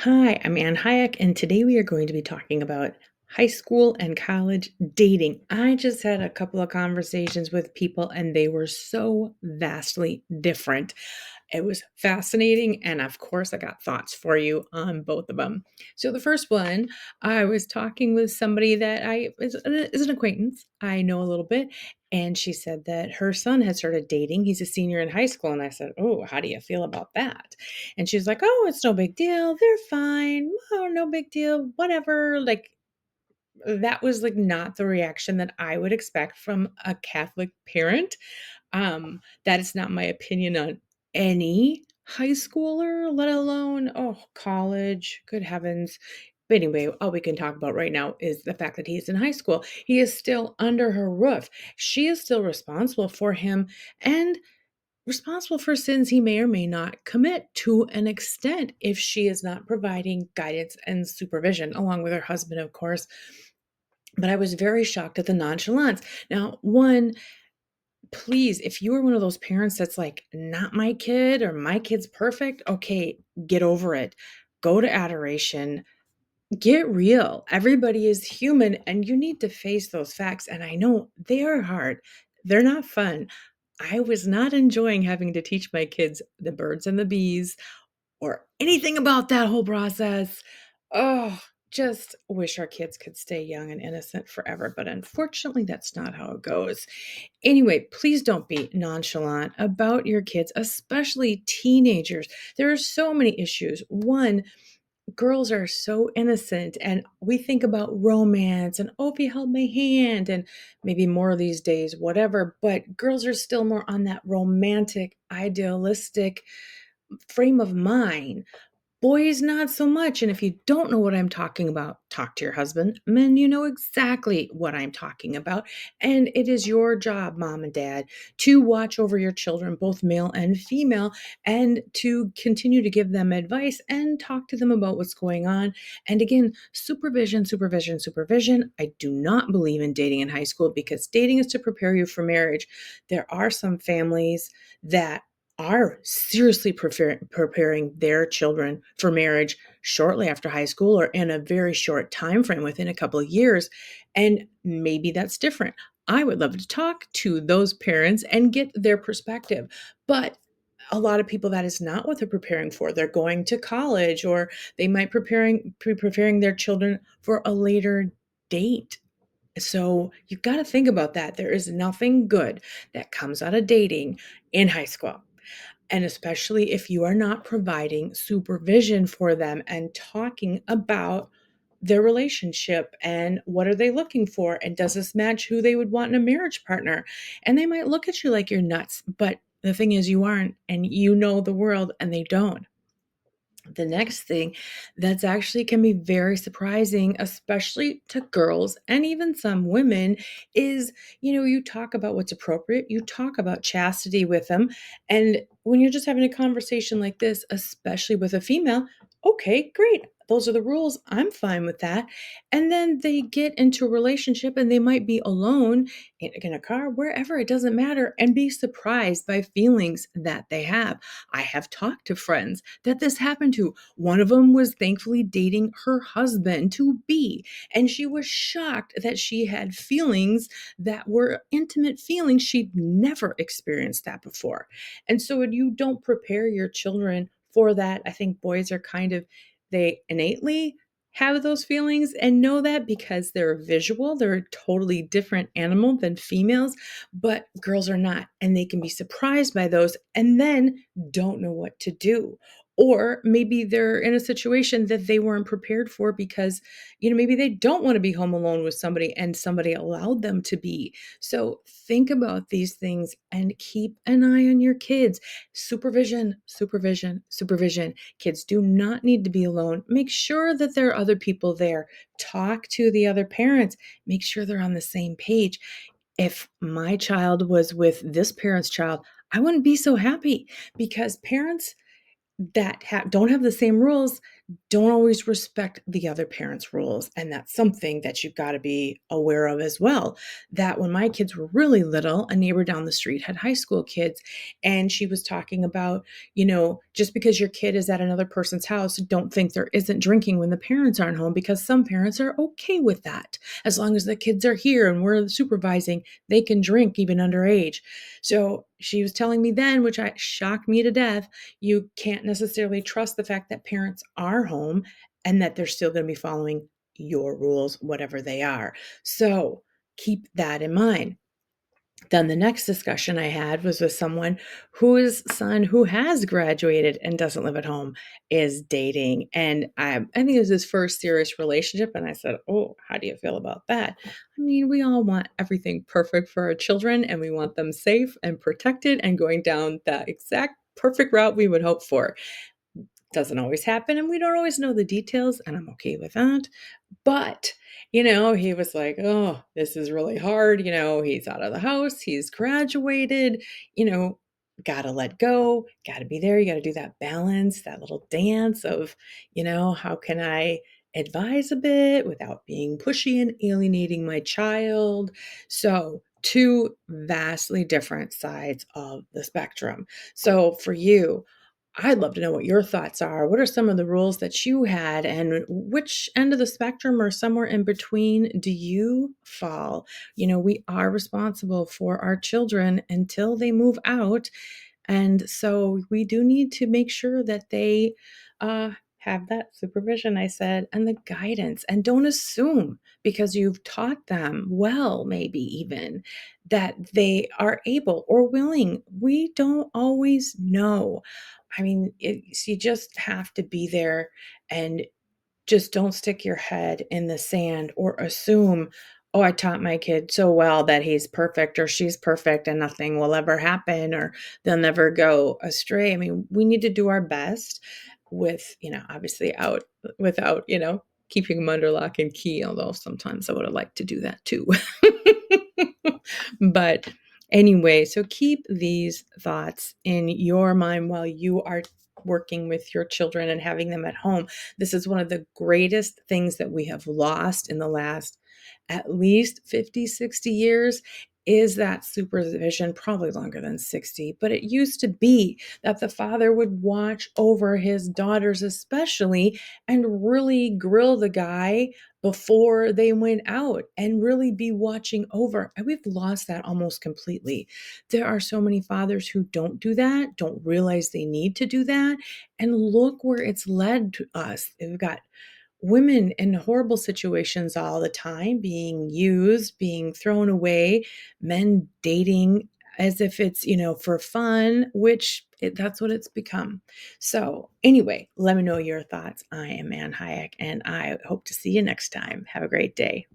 Hi, I'm Ann Hayek, and today we are going to be talking about high school and college dating. I just had a couple of conversations with people, and they were so vastly different. It was fascinating, and of course, I got thoughts for you on both of them. So, the first one, I was talking with somebody that is an acquaintance. I know a little bit, and she said that her son had started dating. He's a senior in high school, and I said, "Oh, how do you feel about that?" And she's like, "Oh, it's no big deal. They're fine. Oh, no big deal. Whatever." Like that was like not the reaction that I would expect from a Catholic parent. That is not my opinion on any high schooler, let alone college. Good heavens. But anyway, all we can talk about right now is the fact that he's in high school. He is still under her roof. She is still responsible for him and responsible for sins he may or may not commit to an extent if she is not providing guidance and supervision, along with her husband, of course. But I was very shocked at the nonchalance. Now, one, please, if you are one of those parents that's like, not my kid or my kid's perfect, okay, get over it. Go to adoration. Get real. Everybody is human and you need to face those facts. And I know they are hard, they're not fun. I was not enjoying having to teach my kids the birds and the bees or anything about that whole process. Oh, just wish our kids could stay young and innocent forever. But unfortunately, that's not how it goes. Anyway, please don't be nonchalant about your kids, especially teenagers. There are so many issues. One, girls are so innocent and we think about romance and oh if you held my hand and maybe more these days whatever, but girls are still more on that romantic idealistic frame of mind. Boys, not so much. And if you don't know what I'm talking about, talk to your husband. Men, you know exactly what I'm talking about. And it is your job, mom and dad, to watch over your children, both male and female, and to continue to give them advice and talk to them about what's going on. And again, supervision, supervision, supervision. I do not believe in dating in high school because dating is to prepare you for marriage. There are some families that are seriously preparing their children for marriage shortly after high school or in a very short time frame within a couple of years, and maybe that's different. I would love to talk to those parents and get their perspective, but a lot of people, that is not what they're preparing for. They're going to college or they might preparing their children for a later date. So you've got to think about that. There is nothing good that comes out of dating in high school. And especially if you are not providing supervision for them and talking about their relationship and what are they looking for and does this match who they would want in a marriage partner. And they might look at you like you're nuts, but the thing is you aren't, and you know the world and they don't. The next thing that's actually can be very surprising, especially to girls and even some women, is you talk about what's appropriate, you talk about chastity with them. And when you're just having a conversation like this, especially with a female, okay, great. Those are the rules. I'm fine with that. And then they get into a relationship and they might be alone in a car, wherever, it doesn't matter, and be surprised by feelings that they have. I have talked to friends that this happened to. One of them was thankfully dating her husband to be, and she was shocked that she had feelings that were intimate feelings. She'd never experienced that before. And so when you don't prepare your children for that, I think boys are they innately have those feelings and know that because they're visual. They're a totally different animal than females, but girls are not. And they can be surprised by those and then don't know what to do. Or maybe they're in a situation that they weren't prepared for because, maybe they don't want to be home alone with somebody and somebody allowed them to be. So think about these things and keep an eye on your kids. Supervision, supervision, supervision. Kids do not need to be alone. Make sure that there are other people there. Talk to the other parents. Make sure they're on the same page. If my child was with this parent's child, I wouldn't be so happy because parents that don't have the same rules don't always respect the other parent's rules. And that's something that you've got to be aware of as well. That when my kids were really little, a neighbor down the street had high school kids, and she was talking about, just because your kid is at another person's house, don't think there isn't drinking when the parents aren't home, because some parents are okay with that. As long as the kids are here and we're supervising, they can drink even underage. So she was telling me then, which shocked me to death, you can't necessarily trust the fact that parents are home and that they're still going to be following your rules, whatever they are. So keep that in mind. Then the next discussion I had was with someone whose son, who has graduated and doesn't live at home, is dating. And I think it was his first serious relationship. And I said, "Oh, how do you feel about that?" I mean, we all want everything perfect for our children, and we want them safe and protected and going down the exact perfect route we would hope for. Doesn't always happen, and we don't always know the details, and I'm okay with that. But, he was like, "Oh, this is really hard." He's out of the house, he's graduated, you know, gotta let go, gotta be there. You gotta do that balance, that little dance of, how can I advise a bit without being pushy and alienating my child? So, two vastly different sides of the spectrum. So, for you, I'd love to know what your thoughts are. What are some of the rules that you had, and which end of the spectrum or somewhere in between do you fall? We are responsible for our children until they move out. And so we do need to make sure that they have that supervision, I said, and the guidance. And don't assume because you've taught them well, maybe even, that they are able or willing. We don't always know. I mean, you just have to be there, and just don't stick your head in the sand or assume, "Oh, I taught my kid so well that he's perfect or she's perfect and nothing will ever happen or they'll never go astray." I mean, we need to do our best with, obviously out without, keeping them under lock and key, although sometimes I would have liked to do that too. But anyway, so keep these thoughts in your mind while you are working with your children and having them at home. This is one of the greatest things that we have lost in the last at least 50, 60 years is that supervision, probably longer than 60. But it used to be that the father would watch over his daughters, especially, and really grill the guy before they went out and really be watching over. And we've lost that almost completely. There are so many fathers who don't do that, don't realize they need to do that. And look where it's led to us. We've got women in horrible situations all the time, being used, being thrown away, men dating as if it's, for fun, which that's what it's become. So anyway, let me know your thoughts. I am Ann Hayek, and I hope to see you next time. Have a great day.